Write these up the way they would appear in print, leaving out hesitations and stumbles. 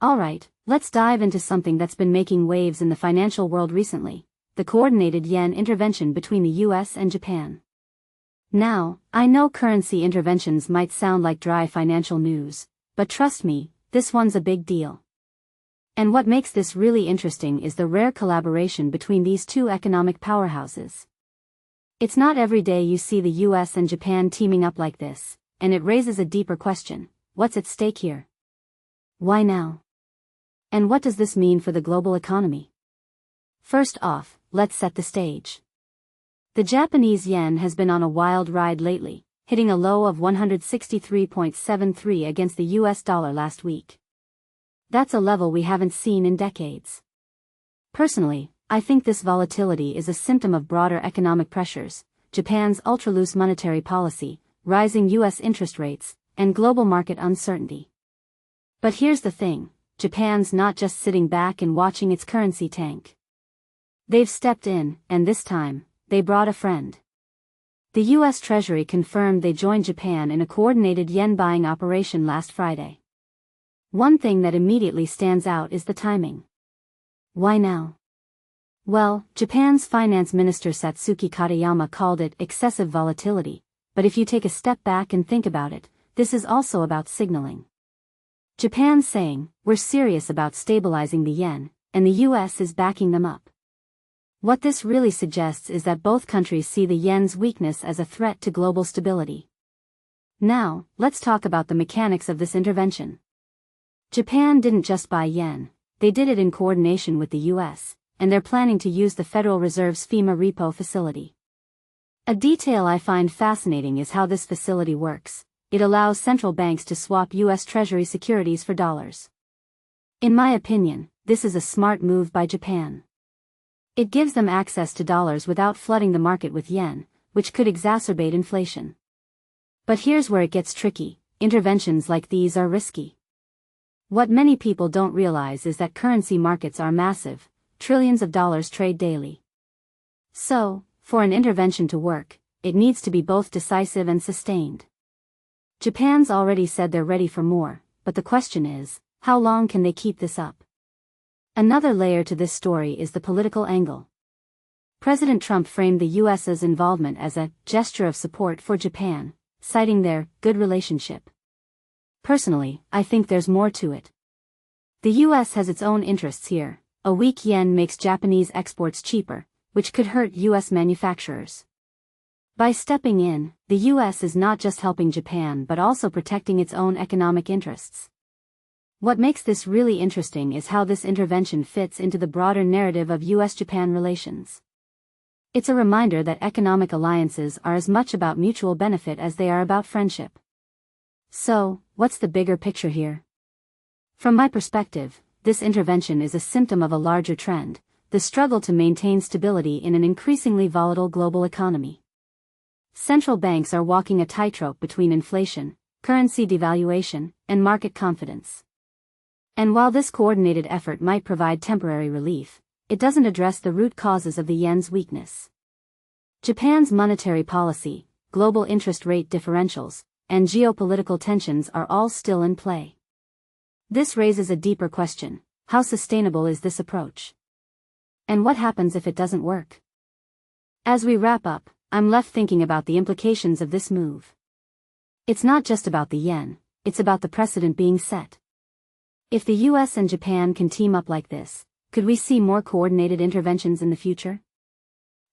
Alright, let's dive into something that's been making waves in the financial world recently: the coordinated yen intervention between the US and Japan. Now, I know currency interventions might sound like dry financial news, but trust me, this one's a big deal. And what makes this really interesting is the rare collaboration between these two economic powerhouses. It's not every day you see the US and Japan teaming up like this, and it raises a deeper question: what's at stake here? Why now? And what does this mean for the global economy? First off, let's set the stage. The Japanese yen has been on a wild ride lately, hitting a low of 163.73 against the US dollar last week. That's a level we haven't seen in decades. Personally, I think this volatility is a symptom of broader economic pressures: Japan's ultra-loose monetary policy, rising US interest rates, and global market uncertainty. But here's the thing: Japan's not just sitting back and watching its currency tank. They've stepped in, and this time, they brought a friend. The US Treasury confirmed they joined Japan in a coordinated yen buying operation last Friday. One thing that immediately stands out is the timing. Why now? Well, Japan's finance minister Satsuki Katayama called it excessive volatility, but if you take a step back and think about it, this is also about signaling. Japan's saying, we're serious about stabilizing the yen, and the US is backing them up. What this really suggests is that both countries see the yen's weakness as a threat to global stability. Now, let's talk about the mechanics of this intervention. Japan didn't just buy yen, they did it in coordination with the US, and they're planning to use the Federal Reserve's FIMA repo facility. A detail I find fascinating is how this facility works. It allows central banks to swap US Treasury securities for dollars. In my opinion, this is a smart move by Japan. It gives them access to dollars without flooding the market with yen, which could exacerbate inflation. But here's where it gets tricky: interventions like these are risky. What many people don't realize is that currency markets are massive, trillions of dollars trade daily. So, for an intervention to work, it needs to be both decisive and sustained. Japan's already said they're ready for more, but the question is, how long can they keep this up? Another layer to this story is the political angle. President Trump framed the US's involvement as a gesture of support for Japan, citing their good relationship. Personally, I think there's more to it. The US has its own interests here. A weak yen makes Japanese exports cheaper, which could hurt US manufacturers. By stepping in, the US is not just helping Japan but also protecting its own economic interests. What makes this really interesting is how this intervention fits into the broader narrative of US-Japan relations. It's a reminder that economic alliances are as much about mutual benefit as they are about friendship. So, what's the bigger picture here? From my perspective, this intervention is a symptom of a larger trend: the struggle to maintain stability in an increasingly volatile global economy. Central banks are walking a tightrope between inflation, currency devaluation, and market confidence. And while this coordinated effort might provide temporary relief, it doesn't address the root causes of the yen's weakness. Japan's monetary policy, global interest rate differentials, and geopolitical tensions are all still in play. This raises a deeper question: how sustainable is this approach? And what happens if it doesn't work? As we wrap up, I'm left thinking about the implications of this move. It's not just about the yen, it's about the precedent being set. If the US and Japan can team up like this, could we see more coordinated interventions in the future?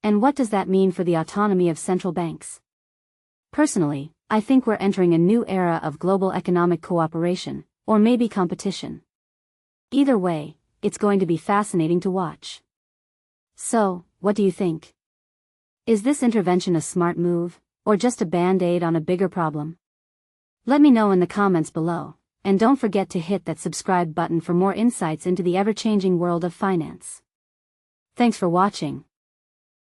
And what does that mean for the autonomy of central banks? Personally, I think we're entering a new era of global economic cooperation, or maybe competition. Either way, it's going to be fascinating to watch. So, what do you think? Is this intervention a smart move, or just a band-aid on a bigger problem? Let me know in the comments below, and don't forget to hit that subscribe button for more insights into the ever-changing world of finance. Thanks for watching.